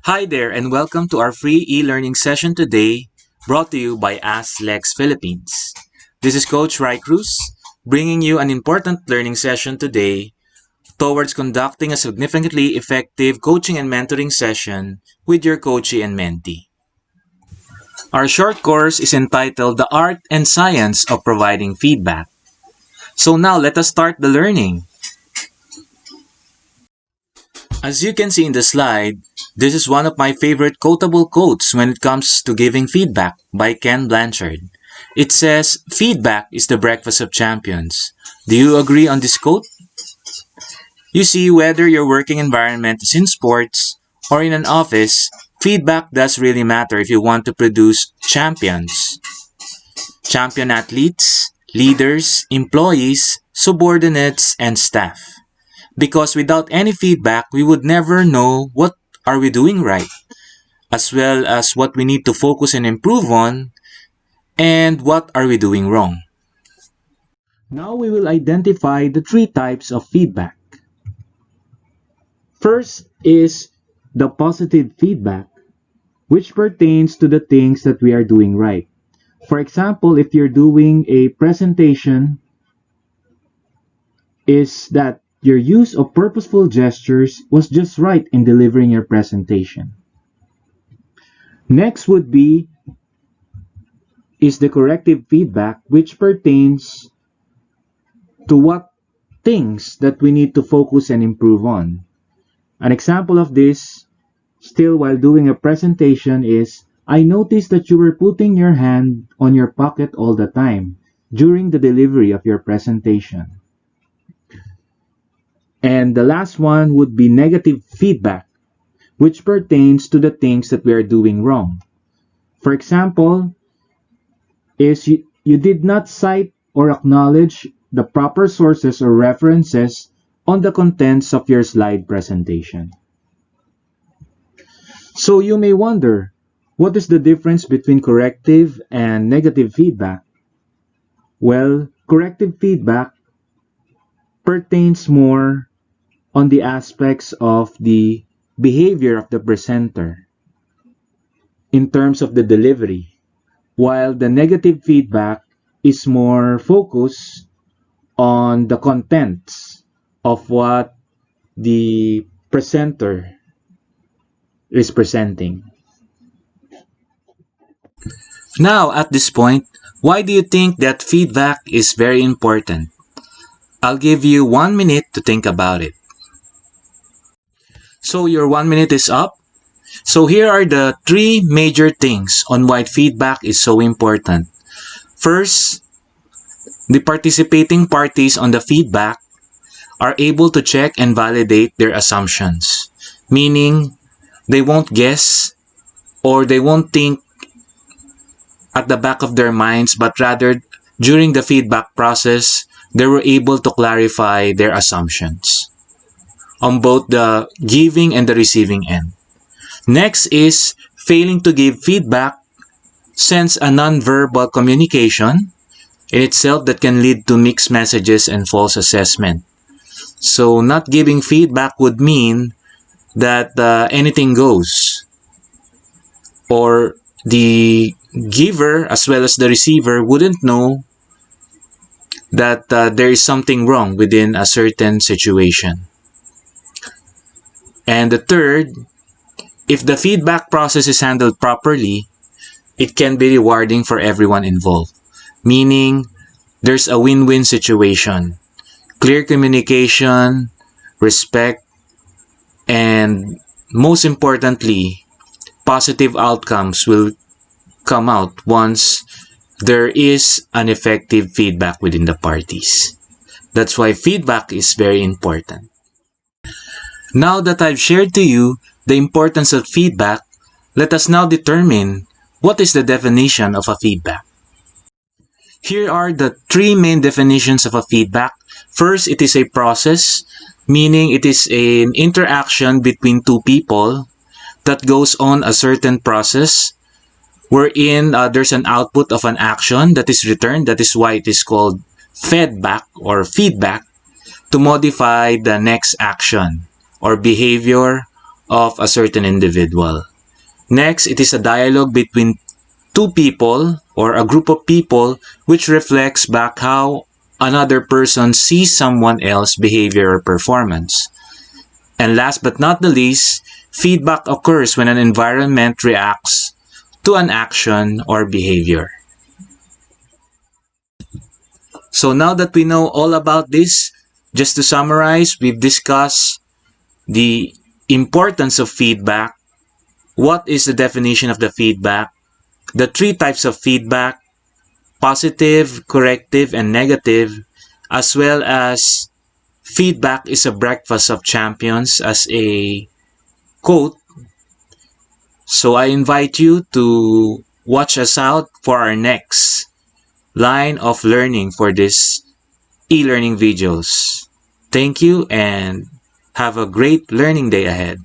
Hi there and welcome to our free e-learning session today brought to you by AskLex Philippines. This is Coach Rai Cruz bringing you an important learning session today towards conducting a significantly effective coaching and mentoring session with your coachee and mentee. Our short course is entitled The Art and Science of Providing Feedback. So now let us start the learning. As you can see in the slide, this is one of my favorite quotable quotes when it comes to giving feedback by Ken Blanchard. It says, "Feedback is the breakfast of champions." Do you agree on this quote? You see, whether your working environment is in sports or in an office, feedback does really matter if you want to produce champions. Champion athletes, leaders, employees, subordinates, and staff. Because without any feedback, we would never know what are we doing right, as well as what we need to focus and improve on, and what are we doing wrong. Now we will identify the three types of feedback. First is the positive feedback, which pertains to the things that we are doing right. For example, if you're doing a presentation, is that your use of purposeful gestures was just right in delivering your presentation. Next would be is the corrective feedback, which pertains to what things that we need to focus and improve on. An example of this, still while doing a presentation, is I noticed that you were putting your hand on your pocket all the time during the delivery of your presentation. And the last one would be negative feedback, which pertains to the things that we are doing wrong. For example, is you did not cite or acknowledge the proper sources or references on the contents of your slide presentation. So you may wonder, what is the difference between corrective and negative feedback? Well, corrective feedback pertains more on the aspects of the behavior of the presenter in terms of the delivery, while the negative feedback is more focused on the contents of what the presenter is presenting. Now, at this point, why do you think that feedback is very important? I'll give you 1 minute to think about it. So your 1 minute is up. So here are the three major things on why feedback is so important. First, the participating parties on the feedback are able to check and validate their assumptions, meaning they won't guess or they won't think at the back of their minds, but rather during the feedback process, they were able to clarify their assumptions on both the giving and the receiving end. Next is failing to give feedback sends a non-verbal communication in itself that can lead to mixed messages and false assessment. So not giving feedback would mean that anything goes, or the giver as well as the receiver wouldn't know that there is something wrong within a certain situation. And the third, if the feedback process is handled properly, it can be rewarding for everyone involved, meaning there's a win-win situation. Clear communication, respect, and most importantly, positive outcomes will come out once there is an effective feedback within the parties. That's why feedback is very important. Now that I've shared to you the importance of feedback, let us now determine what is the definition of a feedback. Here are the three main definitions of a feedback. First, it is a process, meaning it is an interaction between two people that goes on a certain process wherein there's an output of an action that is returned. That is why it is called feedback or feedback to modify the next action or behavior of a certain individual. Next, it is a dialogue between two people or a group of people which reflects back how another person sees someone else's behavior or performance. And last but not the least, feedback occurs when an environment reacts to an action or behavior. So now that we know all about this, just to summarize, we've discussed the importance of feedback, what is the definition of the feedback, the three types of feedback, positive, corrective, and negative, as well as feedback is a breakfast of champions as a quote. So I invite you to watch us out for our next line of learning for this e-learning videos. Thank you and have a great learning day ahead.